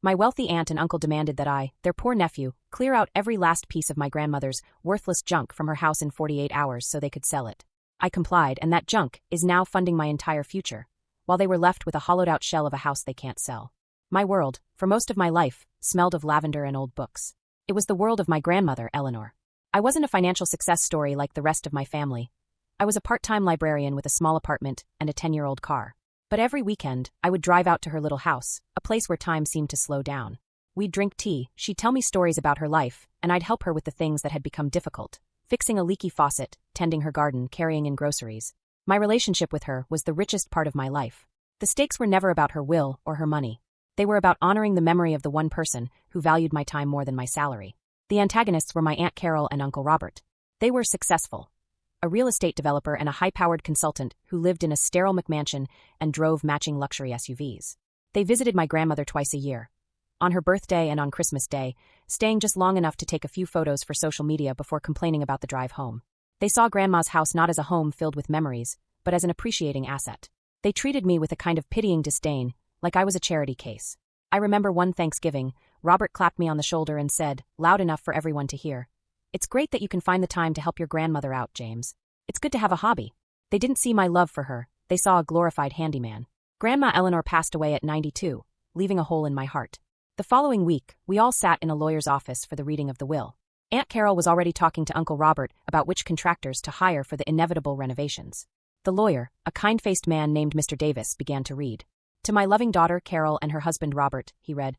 My wealthy aunt and uncle demanded that I, their poor nephew, clear out every last piece of my grandmother's worthless junk from her house in 48 hours so they could sell it. I complied, and that junk is now funding my entire future, while they were left with a hollowed-out shell of a house they can't sell. My world, for most of my life, smelled of lavender and old books. It was the world of my grandmother, Eleanor. I wasn't a financial success story like the rest of my family. I was a part-time librarian with a small apartment and a 10-year-old car. But every weekend, I would drive out to her little house, a place where time seemed to slow down. We'd drink tea, she'd tell me stories about her life, and I'd help her with the things that had become difficult. Fixing a leaky faucet, tending her garden, carrying in groceries. My relationship with her was the richest part of my life. The stakes were never about her will or her money. They were about honoring the memory of the one person who valued my time more than my salary. The antagonists were my Aunt Carol and Uncle Robert. They were successful. A real estate developer and a high-powered consultant who lived in a sterile McMansion and drove matching luxury SUVs. They visited my grandmother twice a year, on her birthday and on Christmas Day, staying just long enough to take a few photos for social media before complaining about the drive home. They saw Grandma's house not as a home filled with memories, but as an appreciating asset. They treated me with a kind of pitying disdain, like I was a charity case. I remember one Thanksgiving, Robert clapped me on the shoulder and said, loud enough for everyone to hear, "It's great that you can find the time to help your grandmother out, James. It's good to have a hobby." They didn't see my love for her, they saw a glorified handyman. Grandma Eleanor passed away at 92, leaving a hole in my heart. The following week, we all sat in a lawyer's office for the reading of the will. Aunt Carol was already talking to Uncle Robert about which contractors to hire for the inevitable renovations. The lawyer, a kind-faced man named Mr. Davis, began to read. "To my loving daughter Carol and her husband Robert," he read,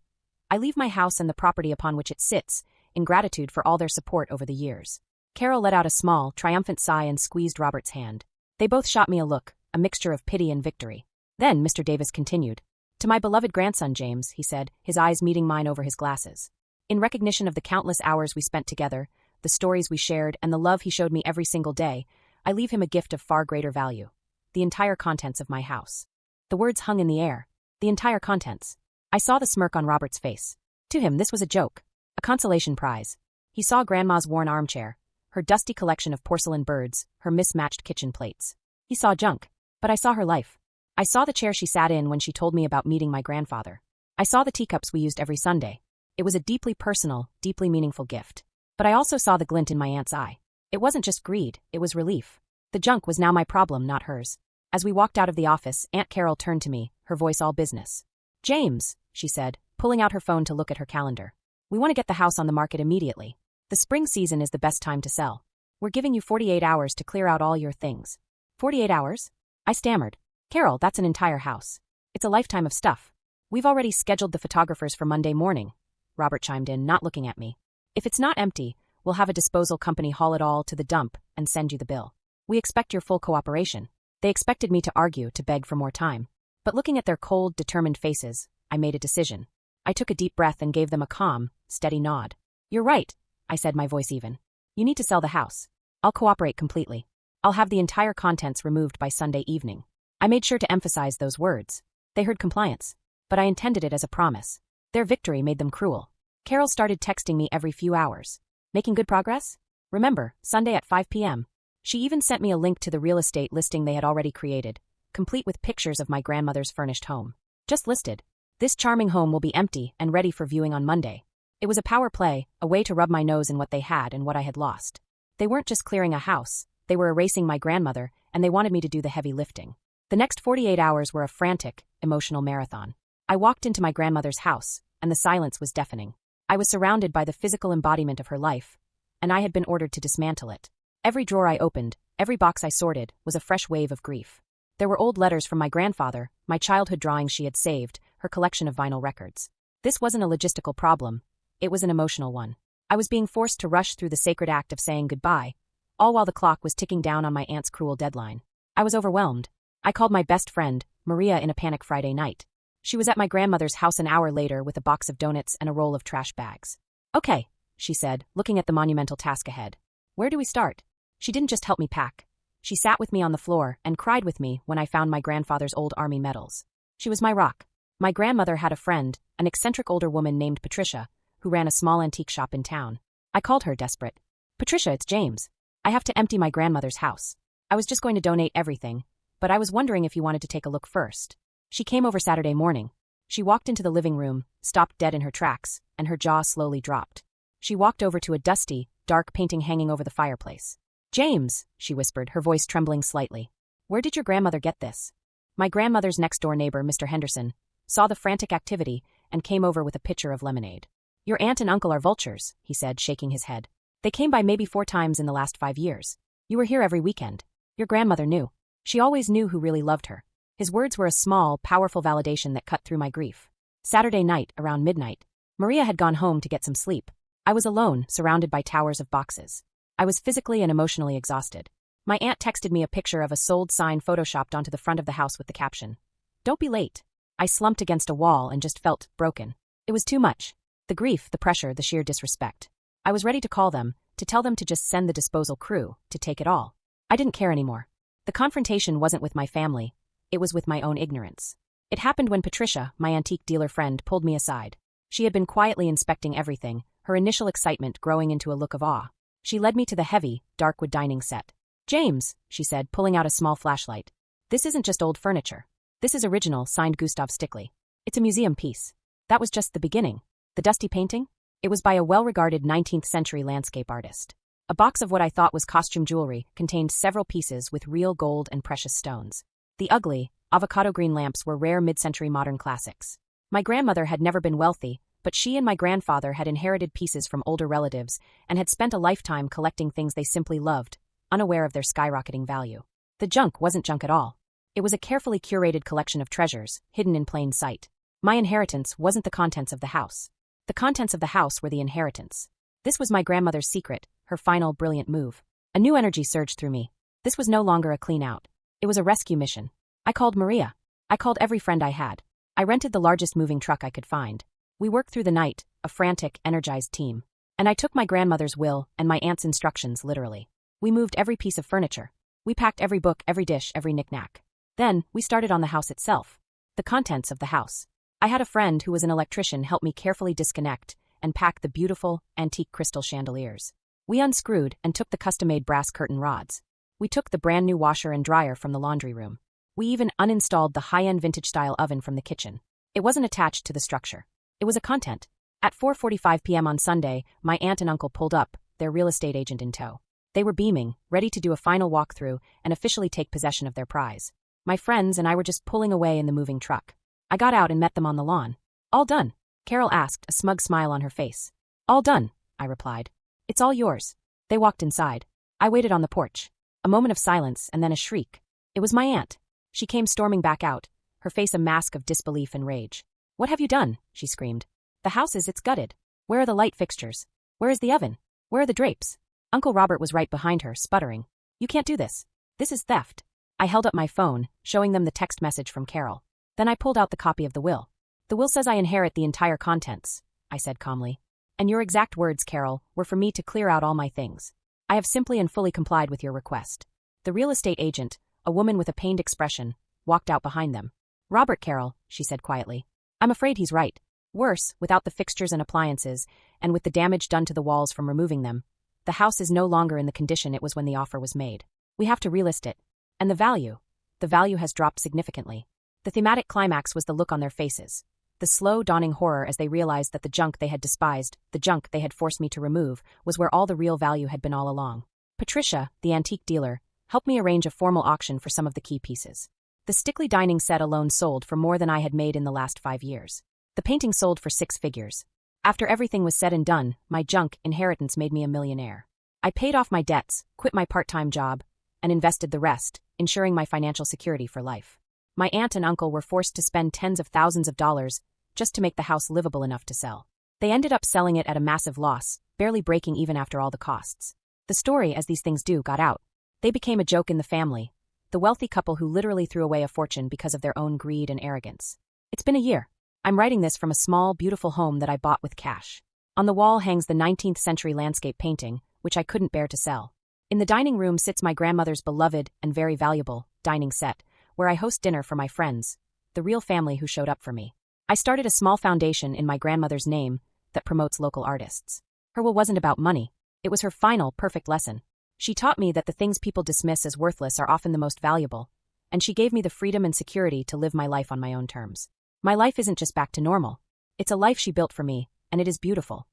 "I leave my house and the property upon which it sits, in gratitude for all their support over the years." Carol let out a small, triumphant sigh and squeezed Robert's hand. They both shot me a look, a mixture of pity and victory. Then Mr. Davis continued. "To my beloved grandson James," he said, his eyes meeting mine over his glasses. "In recognition of the countless hours we spent together, the stories we shared, and the love he showed me every single day, I leave him a gift of far greater value. The entire contents of my house." The words hung in the air. The entire contents. I saw the smirk on Robert's face. To him this was a joke. A consolation prize. He saw Grandma's worn armchair, her dusty collection of porcelain birds, her mismatched kitchen plates. He saw junk. But I saw her life. I saw the chair she sat in when she told me about meeting my grandfather. I saw the teacups we used every Sunday. It was a deeply personal, deeply meaningful gift. But I also saw the glint in my aunt's eye. It wasn't just greed, it was relief. The junk was now my problem, not hers. As we walked out of the office, Aunt Carol turned to me, her voice all business. "James," she said, pulling out her phone to look at her calendar. "We want to get the house on the market immediately. The spring season is the best time to sell. We're giving you 48 hours to clear out all your things." 48 hours? I stammered. "Carol, that's an entire house. It's a lifetime of stuff." "We've already scheduled the photographers for Monday morning," Robert chimed in, not looking at me. "If it's not empty, we'll have a disposal company haul it all to the dump and send you the bill. We expect your full cooperation." They expected me to argue, to beg for more time. But looking at their cold, determined faces, I made a decision. I took a deep breath and gave them a calm, steady nod. "You're right," I said, my voice even. "You need to sell the house. I'll cooperate completely. I'll have the entire contents removed by Sunday evening." I made sure to emphasize those words. They heard compliance. But I intended it as a promise. Their victory made them cruel. Carol started texting me every few hours. "Making good progress? Remember, Sunday at 5 p.m. She even sent me a link to the real estate listing they had already created, complete with pictures of my grandmother's furnished home. Just listed. "This charming home will be empty and ready for viewing on Monday." It was a power play, a way to rub my nose in what they had and what I had lost. They weren't just clearing a house, they were erasing my grandmother, and they wanted me to do the heavy lifting. The next 48 hours were a frantic, emotional marathon. I walked into my grandmother's house, and the silence was deafening. I was surrounded by the physical embodiment of her life, and I had been ordered to dismantle it. Every drawer I opened, every box I sorted, was a fresh wave of grief. There were old letters from my grandfather, my childhood drawings she had saved, her collection of vinyl records. This wasn't a logistical problem, it was an emotional one. I was being forced to rush through the sacred act of saying goodbye, all while the clock was ticking down on my aunt's cruel deadline. I was overwhelmed. I called my best friend, Maria, in a panic Friday night. She was at my grandmother's house an hour later with a box of donuts and a roll of trash bags. "Okay," she said, looking at the monumental task ahead. "Where do we start?" She didn't just help me pack. She sat with me on the floor and cried with me when I found my grandfather's old army medals. She was my rock. My grandmother had a friend, an eccentric older woman named Patricia, who ran a small antique shop in town. I called her, desperate. "Patricia, it's James. I have to empty my grandmother's house. I was just going to donate everything, but I was wondering if you wanted to take a look first." She came over Saturday morning. She walked into the living room, stopped dead in her tracks, and her jaw slowly dropped. She walked over to a dusty, dark painting hanging over the fireplace. "James," she whispered, her voice trembling slightly. "Where did your grandmother get this?" My grandmother's next-door neighbor, Mr. Henderson, saw the frantic activity and came over with a pitcher of lemonade. "Your aunt and uncle are vultures," he said, shaking his head. "They came by maybe 4 times in the last 5 years. You were here every weekend. Your grandmother knew. She always knew who really loved her." His words were a small, powerful validation that cut through my grief. Saturday night, around midnight, Maria had gone home to get some sleep. I was alone, surrounded by towers of boxes. I was physically and emotionally exhausted. My aunt texted me a picture of a sold sign photoshopped onto the front of the house with the caption, "Don't be late." I slumped against a wall and just felt broken. It was too much. The grief, the pressure, the sheer disrespect. I was ready to call them, to tell them to just send the disposal crew, to take it all. I didn't care anymore. The confrontation wasn't with my family. It was with my own ignorance. It happened when Patricia, my antique dealer friend, pulled me aside. She had been quietly inspecting everything, her initial excitement growing into a look of awe. She led me to the heavy, dark wood dining set. "James," she said, pulling out a small flashlight. "This isn't just old furniture. This is original, signed Gustav Stickley. It's a museum piece." That was just the beginning. The dusty painting? It was by a well-regarded 19th century landscape artist. A box of what I thought was costume jewelry contained several pieces with real gold and precious stones. The ugly, avocado green lamps were rare mid-century modern classics. My grandmother had never been wealthy, but she and my grandfather had inherited pieces from older relatives and had spent a lifetime collecting things they simply loved, unaware of their skyrocketing value. The junk wasn't junk at all. It was a carefully curated collection of treasures, hidden in plain sight. My inheritance wasn't the contents of the house. The contents of the house were the inheritance. This was my grandmother's secret, her final brilliant move. A new energy surged through me. This was no longer a clean-out. It was a rescue mission. I called Maria. I called every friend I had. I rented the largest moving truck I could find. We worked through the night, a frantic, energized team. And I took my grandmother's will and my aunt's instructions literally. We moved every piece of furniture. We packed every book, every dish, every knick-knack. Then, we started on the house itself. The contents of the house. I had a friend who was an electrician help me carefully disconnect and pack the beautiful, antique crystal chandeliers. We unscrewed and took the custom-made brass curtain rods. We took the brand-new washer and dryer from the laundry room. We even uninstalled the high-end vintage-style oven from the kitchen. It wasn't attached to the structure. It was a content. At 4:45 p.m. on Sunday, my aunt and uncle pulled up, their real estate agent in tow. They were beaming, ready to do a final walkthrough and officially take possession of their prize. My friends and I were just pulling away in the moving truck. I got out and met them on the lawn. "All done?" Carol asked, a smug smile on her face. "All done," I replied. "It's all yours." They walked inside. I waited on the porch. A moment of silence and then a shriek. It was my aunt. She came storming back out, her face a mask of disbelief and rage. "What have you done?" she screamed. "The house it's gutted. Where are the light fixtures? Where is the oven? Where are the drapes?" Uncle Robert was right behind her, sputtering. "You can't do this. This is theft." I held up my phone, showing them the text message from Carol. Then I pulled out the copy of the will. "The will says I inherit the entire contents," I said calmly. "And your exact words, Carol, were for me to clear out all my things. I have simply and fully complied with your request." The real estate agent, a woman with a pained expression, walked out behind them. "Robert, Carol," she said quietly. "I'm afraid he's right. Worse, without the fixtures and appliances, and with the damage done to the walls from removing them, the house is no longer in the condition it was when the offer was made. We have to relist it. And the value has dropped significantly." The thematic climax was the look on their faces. The slow, dawning horror as they realized that the junk they had despised, the junk they had forced me to remove, was where all the real value had been all along. Patricia, the antique dealer, helped me arrange a formal auction for some of the key pieces. The Stickley dining set alone sold for more than I had made in the last 5 years. The painting sold for 6 figures. After everything was said and done, my junk inheritance made me a millionaire. I paid off my debts, quit my part-time job, and invested the rest, ensuring my financial security for life. My aunt and uncle were forced to spend tens of thousands of dollars just to make the house livable enough to sell. They ended up selling it at a massive loss, barely breaking even after all the costs. The story, as these things do, got out. They became a joke in the family, the wealthy couple who literally threw away a fortune because of their own greed and arrogance. It's been a year. I'm writing this from a small, beautiful home that I bought with cash. On the wall hangs the 19th century landscape painting, which I couldn't bear to sell. In the dining room sits my grandmother's beloved and very valuable dining set, where I host dinner for my friends, the real family who showed up for me. I started a small foundation in my grandmother's name that promotes local artists. Her will wasn't about money. It was her final, perfect lesson. She taught me that the things people dismiss as worthless are often the most valuable, and she gave me the freedom and security to live my life on my own terms. My life isn't just back to normal. It's a life she built for me, and it is beautiful.